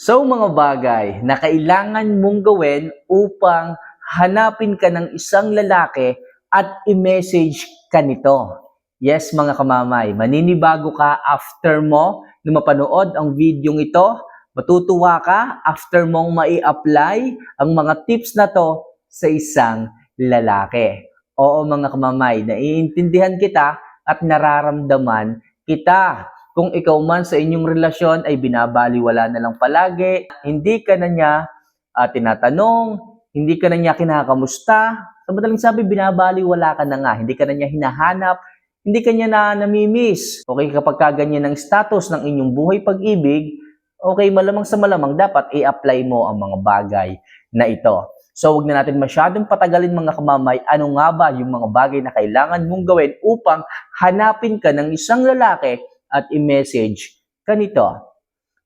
So mga bagay na kailangan mong gawin upang hanapin ka ng isang lalaki at i-message ka nito. Yes mga kamamay, maninibago ka after mo na mapanood ang videong ito. Matutuwa ka after mong mai-apply ang mga tips na to sa isang lalaki. Oo mga kamamay, naiintindihan kita at nararamdaman kita. Kung ikaw man sa inyong relasyon ay binabaliwala na lang palagi, hindi ka na niya tinatanong, hindi ka na niya kinakamusta, sa madaling sabi, binabaliwala ka na nga, hindi ka na niya hinahanap, hindi ka niya na namimiss. Okay, kapag kaganyan ang status ng inyong buhay pag-ibig, okay, malamang sa malamang dapat i-apply mo ang mga bagay na ito. So, huwag na natin masyadong patagalin mga kamamay, ano nga ba yung mga bagay na kailangan mong gawin upang hanapin ka ng isang lalaki at i-message ka nito.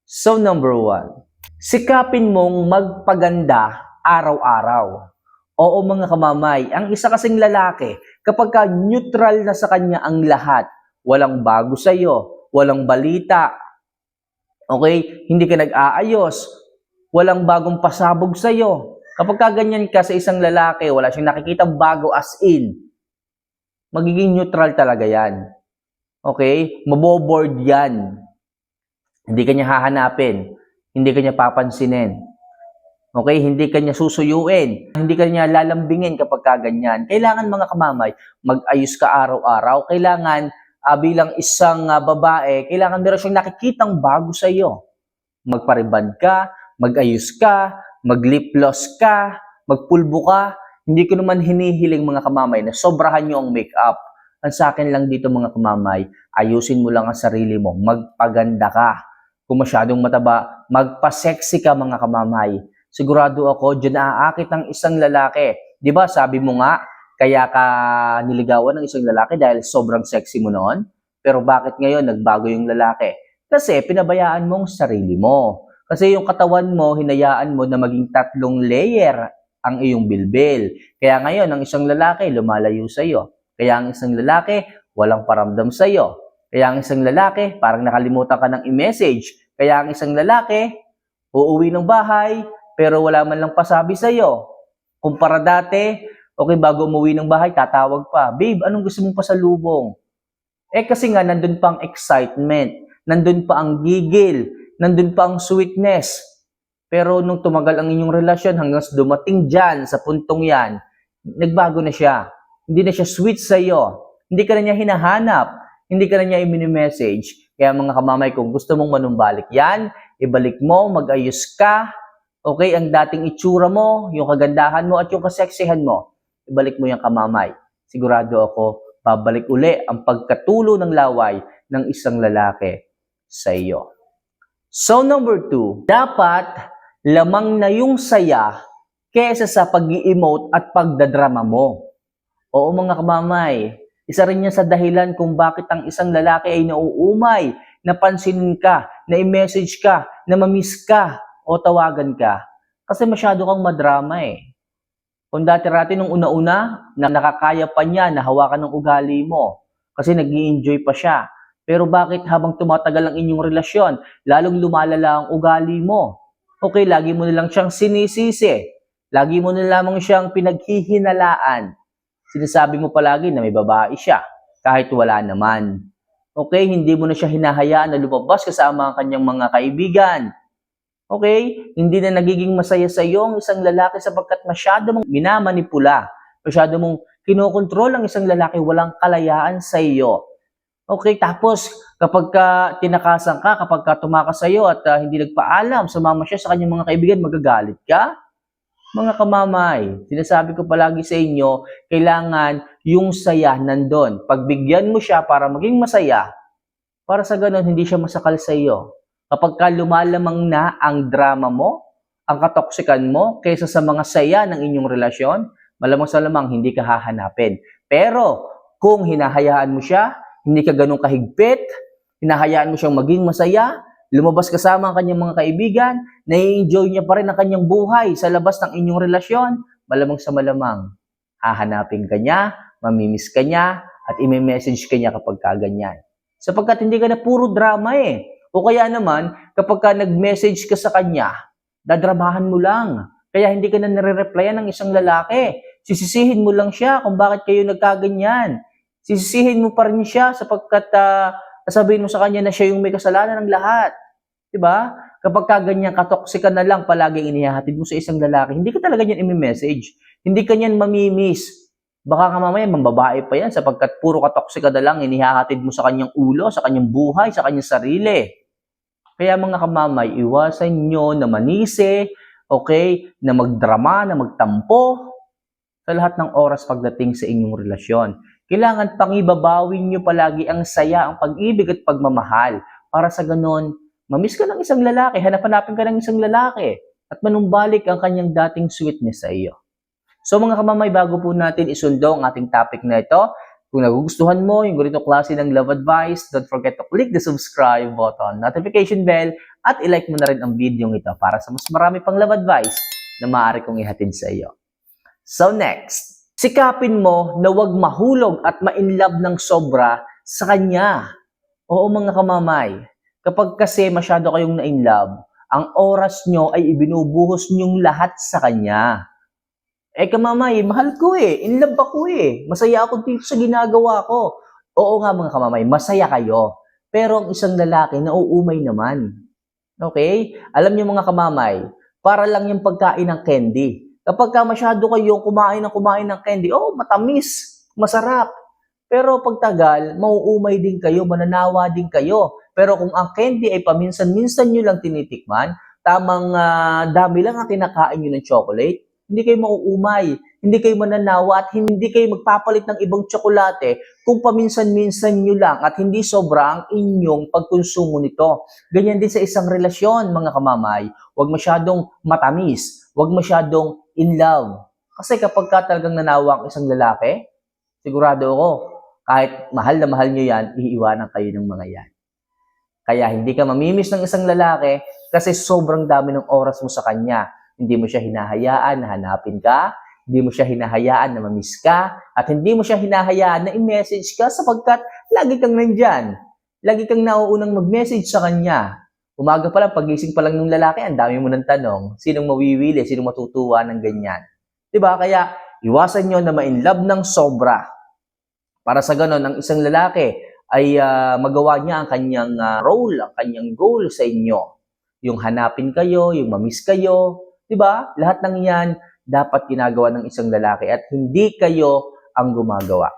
So, number 1, sikapin mong magpaganda araw-araw. Oo mga kamamay, ang isa kasing lalaki, kapag ka neutral na sa kanya ang lahat, walang bago sa'yo, walang balita, okay, hindi ka nag-aayos, walang bagong pasabog sa'yo. Kapag ka ganyan ka sa isang lalaki, wala siyang nakikitang bago as in, magiging neutral talaga yan. Okay? Maboboard yan. Hindi ka niya hahanapin. Hindi ka niya papansinin. Okay? Hindi ka niya susuyuin. Hindi ka niya lalambingin kapag kaganyan. Kailangan mga kamamay, mag-ayos ka araw-araw. Kailangan bilang isang babae, kailangan meron siyang nakikitang bago sa iyo. Magpariban ka, mag-ayos ka, mag-lip gloss ka, magpulbo ka. Hindi ko naman hinihiling mga kamamay na sobrahan niyo ang makeup. Ang sa akin lang dito mga kamamay, ayusin mo lang ang sarili mo, magpaganda ka. Kung masyadong mataba, magpa-sexy ka mga kamamay. Sigurado ako, dyan naaakit ng isang lalaki. Di ba sabi mo nga, kaya ka niligawan ng isang lalaki dahil sobrang sexy mo noon? Pero bakit ngayon nagbago yung lalaki? Kasi pinabayaan mong sarili mo. Kasi yung katawan mo, hinayaan mo na maging 3 layer ang iyong bilbil. Kaya ngayon, ang isang lalaki lumalayo sa iyo. Kaya ang isang lalaki, walang paramdam sa iyo. Kaya ang isang lalaki, parang nakalimutan ka ng i-message. Kaya ang isang lalaki, uuwi ng bahay, pero wala man lang pasabi sa iyo. Kumpara dati, okay, bago umuwi ng bahay, tatawag pa, babe, anong gusto mong pasalubong? Kasi nga, nandun pa ang excitement, nandun pa ang gigil, nandun pa ang sweetness. Pero nung tumagal ang inyong relasyon, hanggang dumating dyan, sa puntong yan, nagbago na siya. Hindi na siya sweet sa iyo. Hindi ka na niya hinahanap. Hindi ka na niya i-message. Kaya mga kamamay, kung gusto mong manumbalik yan, ibalik mo, mag-ayos ka. Okay, ang dating itsura mo, yung kagandahan mo at yung kaseksihan mo, ibalik mo yung kamamay. Sigurado ako, babalik uli ang pagkatulo ng laway ng isang lalaki sa iyo. So number 2, dapat lamang na yung saya kesa sa pag-i-emote at pagdadrama mo. Oo mga kamamay, isa rin yan sa dahilan kung bakit ang isang lalaki ay nauumay, napansinin ka, na i-message ka, na mamiss ka, o tawagan ka. Kasi masyado kang madrama eh. Kung dati-rati nung una-una, na nakakaya pa niya na hawakan ng ugali mo, kasi nag-i-enjoy pa siya. Pero bakit habang tumatagal ang inyong relasyon, lalong lumalala ang ugali mo? Okay, lagi mo nilang siyang sinisisi. Lagi mo na lamang siyang pinaghihinalaan. Sinasabi mo palagi na may babae siya, kahit wala naman. Okay, hindi mo na siya hinahayaan na lumabas kasama ang kanyang mga kaibigan. Okay, hindi na nagiging masaya sa iyo ang isang lalaki sapagkat masyado mong minamanipula. Masyado mong kinokontrol ang isang lalaki, walang kalayaan sa iyo. Okay, tapos kapag tinakasan ka, kapag tumakas sa iyo at hindi nagpaalam, sumama siya sa kanyang mga kaibigan, magagalit ka? Mga kamamay, sinasabi ko palagi sa inyo, kailangan yung saya nandun. Pagbigyan mo siya para maging masaya, para sa ganun hindi siya masakal sa iyo. Kapag lumalamang na ang drama mo, ang katoksikan mo, kaysa sa mga saya ng inyong relasyon, malamang sa lamang hindi ka hahanapin. Pero kung hinahayaan mo siya, hindi ka ganun kahigpit, hinahayaan mo siyang maging masaya, lumabas kasama ang kanyang mga kaibigan, nai-enjoy niya pa rin ang kanyang buhay sa labas ng inyong relasyon, malamang sa malamang, hahanapin ka niya, mamimiss ka niya, at i-message ka niya kapag kaganyan. Sapagkat hindi ka na puro drama eh. O kaya naman, kapag ka nag-message ka sa kanya, dadramahan mo lang. Kaya hindi ka na nare-replyan ng isang lalaki. Sisisihin mo lang siya kung bakit kayo nagkaganyan. Sisisihin mo pa rin siya sapagkat sasabihin mo sa kanya na siya yung may kasalanan ng lahat. Diba? Kapag kaganyan katoksika na lang palagi inihahatid mo sa isang lalaki, hindi ka talaga niyan i-message. Hindi ka niyan mamimiss. Baka ka mamaya mambabae pa yan sapagkat puro katoksika na lang inihahatid mo sa kanyang ulo, sa kanyang buhay, sa kanyang sarili. Kaya mga kamamay, iwasan nyo na manisi, okay, na magdrama, na magtampo sa lahat ng oras pagdating sa inyong relasyon. Kailangan pangibabawin nyo palagi ang saya, ang pag-ibig at pagmamahal. Para sa ganon, mamiss ka ng isang lalaki, hanap-hanapin ka ng isang lalaki, at manumbalik ang kanyang dating sweetness sa iyo. So mga kamamay, bago po natin isundo ang ating topic na ito, kung nagugustuhan mo yung ganito klase ng love advice, don't forget to click the subscribe button, notification bell, at ilike mo na rin ang video ito para sa mas marami pang love advice na maaari kong ihatid sa iyo. So next, sikapin mo na wag mahulog at ma-inlove ng sobra sa kanya. Oo mga kamamay, kapag kasi masyado kayong na-inlove, ang oras nyo ay ibinubuhos nyong lahat sa kanya. Kamamay, mahal ko in love ako masaya ako dito sa ginagawa ko. Oo nga mga kamamay, masaya kayo. Pero ang isang lalaki nauumay naman. Okay? Alam niyo mga kamamay, para lang yung pagkain ng candy. Kapag masyado kayong kumain ng candy, matamis, masarap. Pero pagtagal, mauumay din kayo, mananawa din kayo. Pero kung ang candy ay paminsan-minsan nyo lang tinitikman, tamang dami lang ang kinakain nyo ng chocolate, hindi kayo mauumay, hindi kayo mananawa at hindi kayo magpapalit ng ibang tsokolate kung paminsan-minsan nyo lang at hindi sobra ang inyong pagkonsumo nito. Ganyan din sa isang relasyon, mga kamamay. Huwag masyadong matamis, huwag masyadong in love. Kasi kapag ka talagang nanawa ang isang lalaki, sigurado ako, kahit mahal na mahal nyo yan, iiwanan kayo ng mga yan. Kaya hindi ka mamimiss ng isang lalaki kasi sobrang dami ng oras mo sa kanya. Hindi mo siya hinahayaan na hanapin ka, hindi mo siya hinahayaan na mamiss ka, at hindi mo siya hinahayaan na i-message ka sapagkat lagi kang nandyan. Lagi kang nauunang mag-message sa kanya. Umaga pa lang, pagising pa lang ng lalaki, ang dami mo ng tanong, sinong mawiwili, sinong matutuwa ng ganyan. Diba? Kaya iwasan nyo na ma-inlove ng sobra. Para sa ganon, ang isang lalaki ay magawa niya ang kanyang role, ang kanyang goal sa inyo. Yung hanapin kayo, yung mamiss kayo, diba? Lahat ng yan dapat ginagawa ng isang lalaki at hindi kayo ang gumagawa.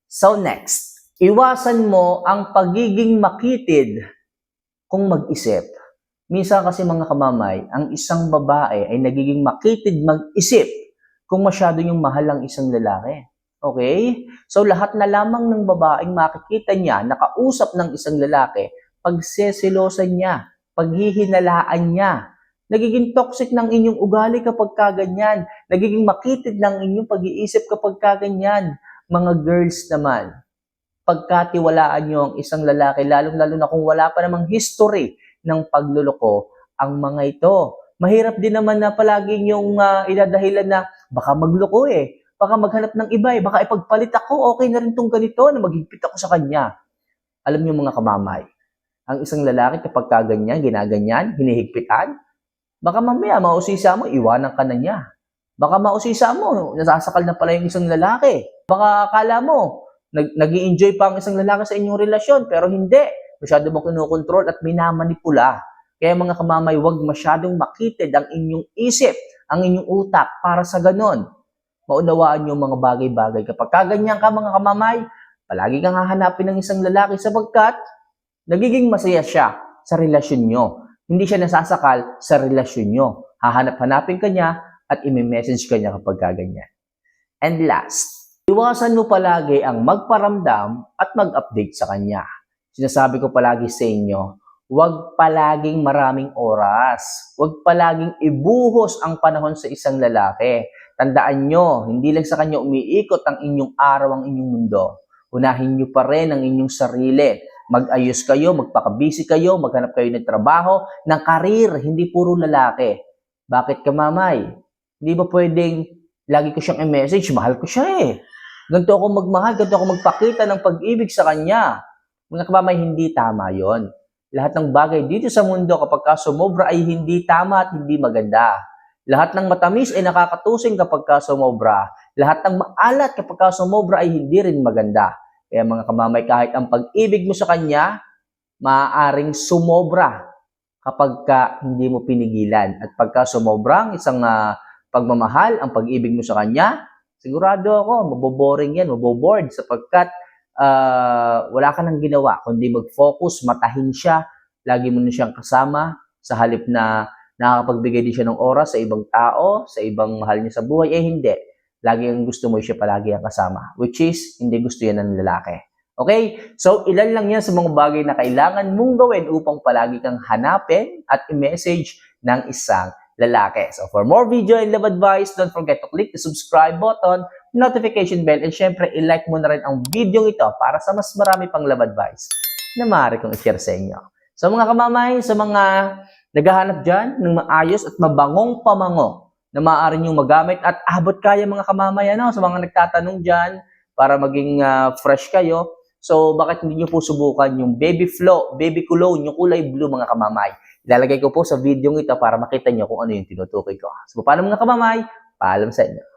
So next, iwasan mo ang pagiging makitid kung mag-isip. Minsan kasi mga kamamay, ang isang babae ay nagiging makitid mag-isip kung masyado yung mahal ang isang lalaki. Okay? So lahat na lamang ng babaeng makikita niya, nakausap ng isang lalaki, pagseselosan niya, paghihinalaan niya. Nagiging toxic ng inyong ugali kapag kaganyan. Nagiging makitid ng inyong pag-iisip kapag kaganyan. Mga girls naman, pagkatiwalaan nyo ang isang lalaki, lalong-lalo na kung wala pa namang history ng pagluloko, ang mga ito. Mahirap din naman na palagi nyong idadahilan na baka magloko baka maghanap ng iba baka ipagpalit ako, okay na rin tong ganito na maghigpit ako sa kanya. Alam niyo mga kamamay, ang isang lalaki kapag kaganyan, ginaganyan, hinihigpitan, baka mamaya mausisa mo, iwanan ka na niya. Baka mausisa mo, nasasakal na pala yung isang lalaki. Baka akala mo, nag-i-enjoy pa ang isang lalaki sa inyong relasyon, pero hindi. Masyado mo kinukontrol at minamanipula. Kaya mga kamamay, huwag masyadong makitid ang inyong isip, ang inyong utak para sa ganon. Maunawaan yung mga bagay-bagay. Kapag kaganyan ka mga kamamay, palagi kang hahanapin ng isang lalaki sapagkat nagiging masaya siya sa relasyon nyo. Hindi siya nasasakal sa relasyon nyo. Hahanap-hanapin ka niya at imi-message ka niya kapag kaganyan. And last, iwasan mo palagi ang magparamdam at mag-update sa kanya. Sinasabi ko palagi sa inyo, huwag palaging maraming oras. Huwag palaging ibuhos ang panahon sa isang lalaki. Tandaan nyo, hindi lang sa kanya umiikot ang inyong araw, ang inyong mundo. Unahin nyo pa rin ang inyong sarili. Mag-ayos kayo, magpakabisi kayo, maghanap kayo ng trabaho, ng karir, hindi puro lalaki. Bakit ka mamay? Hindi ba pwedeng lagi ko siyang i-message, mahal ko siya Ganito ako magmahal, ganito ako magpakita ng pag-ibig sa kanya. Mga kamamay, hindi tama yon. Lahat ng bagay dito sa mundo kapag ka sumobra ay hindi tama at hindi maganda. Lahat ng matamis ay nakakatusing kapag ka sumobra. Lahat ng maalat kapag ka sumobra ay hindi rin maganda. Kaya mga kamamay, kahit ang pag-ibig mo sa Kanya, maaaring sumobra kapag ka hindi mo pinigilan. At pagka sumobrang isang pagmamahal, ang pag-ibig mo sa Kanya, sigurado ako, maboboring yan, maboboard sapagkat wala ka nang ginawa, kundi mag-focus, matahin siya, lagi mo na siyang kasama, sa halip na nakakapagbigay din siya ng oras sa ibang tao, sa ibang mahal niya sa buhay, eh hindi. Lagi ang gusto mo siya palagi ang kasama, which is, hindi gusto yan ng lalaki. Okay? So, ilan lang yan sa mga bagay na kailangan mong gawin upang palagi kang hanapin at i-message ng isang lalaki. So, for more video and love advice, don't forget to click the subscribe button, notification bell, and syempre, i-like mo na rin ang video ito para sa mas marami pang love advice na maaari kong i-share sa inyo. So, mga kamamay, sa mga naghahanap dyan ng maayos at mabangong pamango na maaari nyo magamit at abot kaya mga kamamay, sa mga nagtatanong dyan para maging fresh kayo. So, bakit hindi nyo po subukan yung Baby Flow, Baby Cologne, yung kulay blue mga kamamay? Ilalagay ko po sa video ito para makita nyo kung ano yung tinutukoy ko. So, paano mga kamamay? Paalam sa inyo.